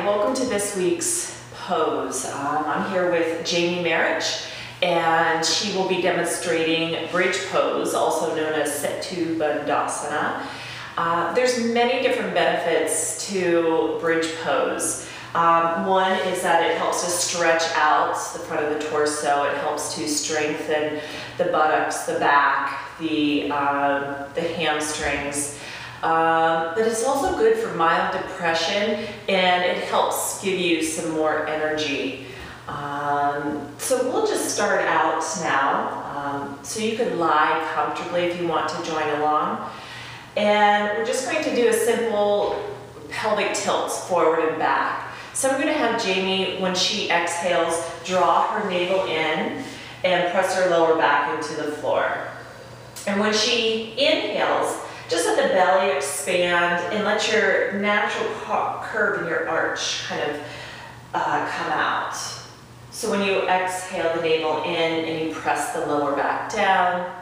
welcome to this week's pose. I'm here with Jamie Marich, and she will be demonstrating bridge pose, also known as Setu Bandhasana. There's many different benefits to bridge pose. One is that it helps to stretch out the front of the torso. It helps to strengthen the buttocks, the back, the hamstrings. But it's also good for mild depression, and it helps give you some more energy. So we'll just start out now. So you can lie comfortably if you want to join along. And we're just going to do a simple pelvic tilt forward and back. So I'm going to have Jamie, when she exhales, draw her navel in and press her lower back into the floor. And when she inhales, just let the belly expand and let your natural curve in your arch kind of come out. So when you exhale the navel in and you press the lower back down,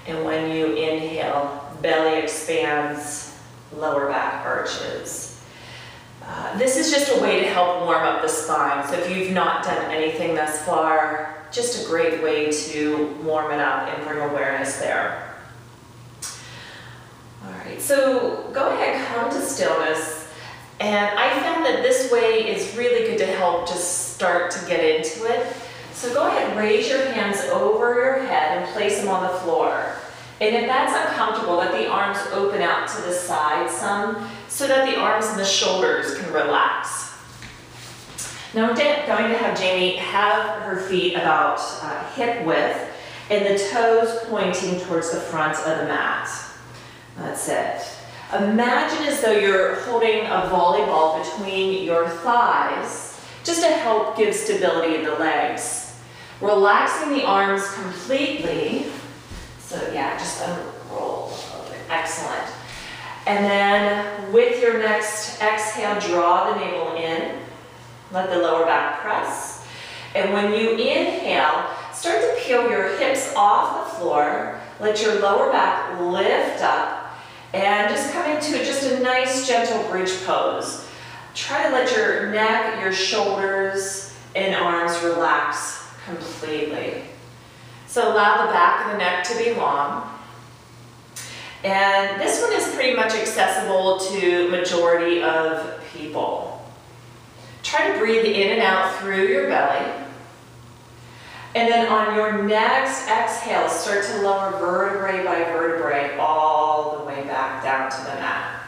and when you inhale, belly expands, lower back arches. This is just a way to help warm up the spine. So if you've not done anything thus far, just a great way to warm it up and bring awareness there. Alright, so go ahead, come to stillness, and I found that this way is really good to help just start to get into it. So go ahead, raise your hands over your head and place them on the floor. And if that's uncomfortable, let the arms open out to the side some so that the arms and the shoulders can relax. Now I'm going to have Jamie have her feet about hip width and the toes pointing towards the front of the mat. That's it. Imagine as though you're holding a volleyball between your thighs, just to help give stability in the legs. Relaxing the arms completely. So yeah, just unroll. Excellent. And then with your next exhale, draw the navel in. Let the lower back press. And when you inhale, start to peel your hips off the floor. Let your lower back lift up. And just come into just a nice gentle bridge pose. Try to let your neck, your shoulders, and arms relax completely. So allow the back of the neck to be long. And this one is pretty much accessible to majority of people. Try to breathe in and out through your belly. And then on your next exhale, start to lower vertebrae by vertebrae all the way back down to the mat.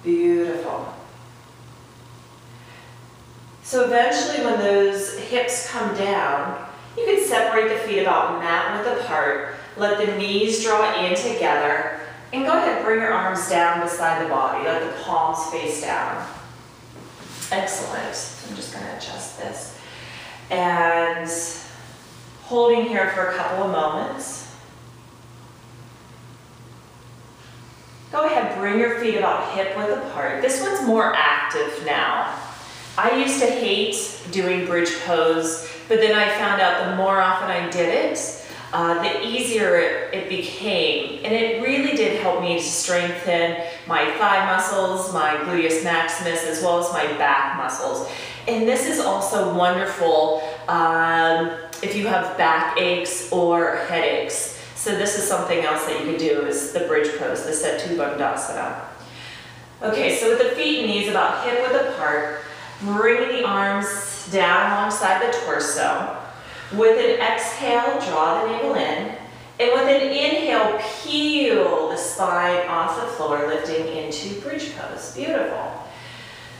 Beautiful. So eventually when those hips come down, you can separate the feet about mat width apart, let the knees draw in together, and go ahead and bring your arms down beside the body. Let the palms face down. Excellent. So I'm just going to adjust this. And holding here for a couple of moments. Go ahead, bring your feet about hip width apart. This one's more active now. I used to hate doing bridge pose, but then I found out the more often I did it, the easier it became. And it really did help me to strengthen my thigh muscles, my gluteus maximus, as well as my back muscles. And this is also wonderful if you have back aches or headaches. So this is something else that you can do, is the bridge pose, the Setu Bandhasana. Okay, so with the feet and knees about hip width apart, bring the arms down alongside the torso. With an exhale, draw the navel in. And with an inhale, peel the spine off the floor, lifting into bridge pose. Beautiful.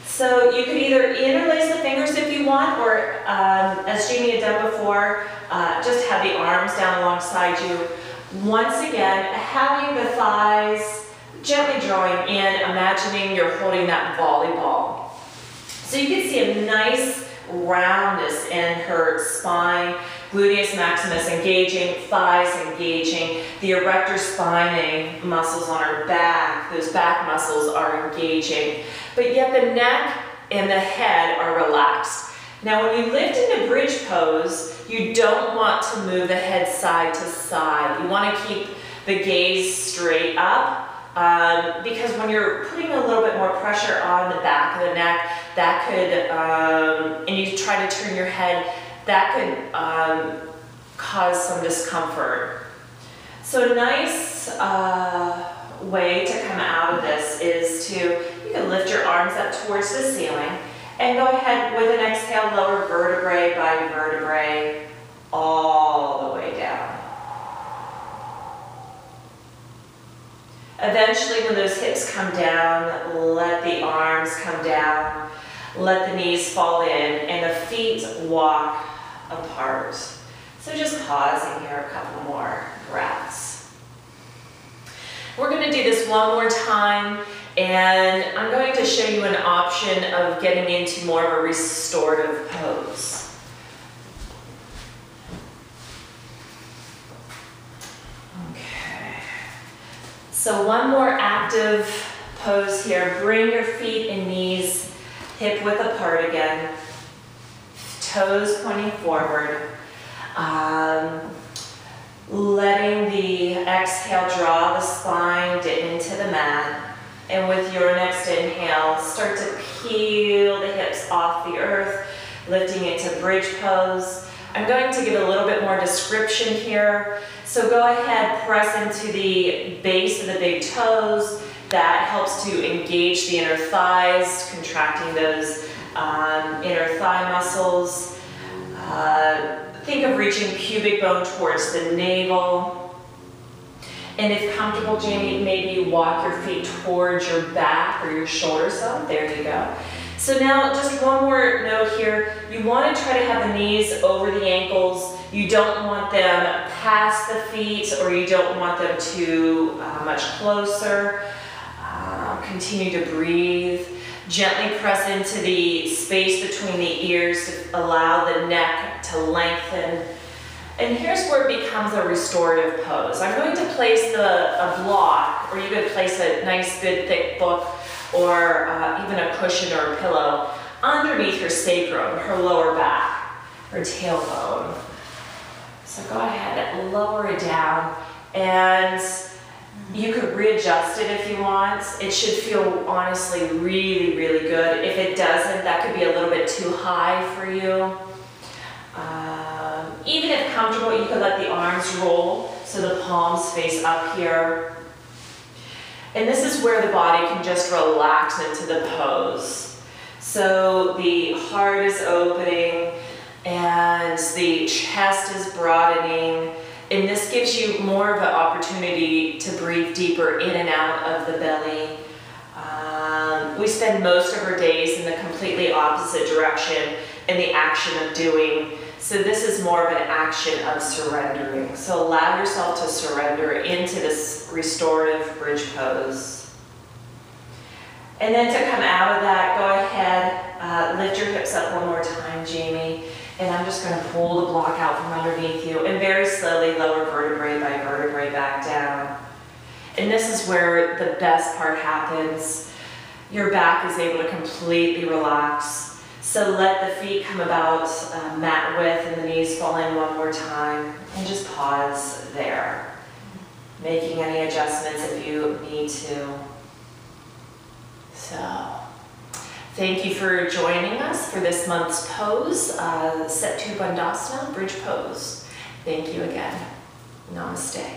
So you could either interlace the fingers if you want, or as Jamie had done before, just have the arms down alongside you. Once again, having the thighs gently drawing in, imagining you're holding that volleyball. So you can see a nice roundness in her spine, gluteus maximus engaging, thighs engaging, the erector spinae muscles on her back, those back muscles are engaging, but yet the neck and the head are relaxed. Now when you lift into bridge pose, you don't want to move the head side to side. You want to keep the gaze straight up, because when you're putting a little bit more pressure back of the neck. That could, and you try to turn your head, that could cause some discomfort. So a nice way to come out of this is you can lift your arms up towards the ceiling and go ahead with an exhale, lower vertebrae by vertebrae all the way down. Eventually, when those hips come down, let the arms come down, let the knees fall in, and the feet walk apart. So just pausing here a couple more breaths. We're going to do this one more time, and I'm going to show you an option of getting into more of a restorative pose. So one more active pose here. Bring your feet and knees hip width apart again. Toes pointing forward. Letting the exhale draw the spine into the mat. And with your next inhale, start to peel the hips off the earth, lifting into bridge pose. I'm going to give a little bit more description here. So go ahead, press into the base of the big toes. That helps to engage the inner thighs, contracting those inner thigh muscles. Think of reaching pubic bone towards the navel. And if comfortable, Jamie, maybe walk your feet towards your back or your shoulder zone. There you go. So now, just one more note here. You want to try to have the knees over the ankles. You don't want them past the feet, or you don't want them too much closer. Continue to breathe. Gently press into the space between the ears to allow the neck to lengthen. And here's where it becomes a restorative pose. I'm going to place a block, or you could place a nice, good, thick book, or even a cushion or a pillow underneath her sacrum, her lower back, her tailbone. So go ahead and lower it down, and you could readjust it if you want. It should feel honestly really, really good. If it doesn't, that could be a little bit too high for you. Even if comfortable, you could let the arms roll so the palms face up here. And this is where the body can just relax into the pose. So the heart is opening and the chest is broadening. And this gives you more of an opportunity to breathe deeper in and out of the belly. We spend most of our days in the completely opposite direction in the action of doing. So this is more of an action of surrendering. So allow yourself to surrender into this restorative bridge pose. And then to come out of that, go ahead, lift your hips up one more time, Jamie. And I'm just going to pull the block out from underneath you and very slowly lower vertebrae by vertebrae back down. And this is where the best part happens. Your back is able to completely relax. So let the feet come about mat width and the knees fall in one more time. And just pause there. Making any adjustments if you need to. So, thank you for joining us for this month's pose, Setu Bandhasana, bridge pose. Thank you again. Namaste.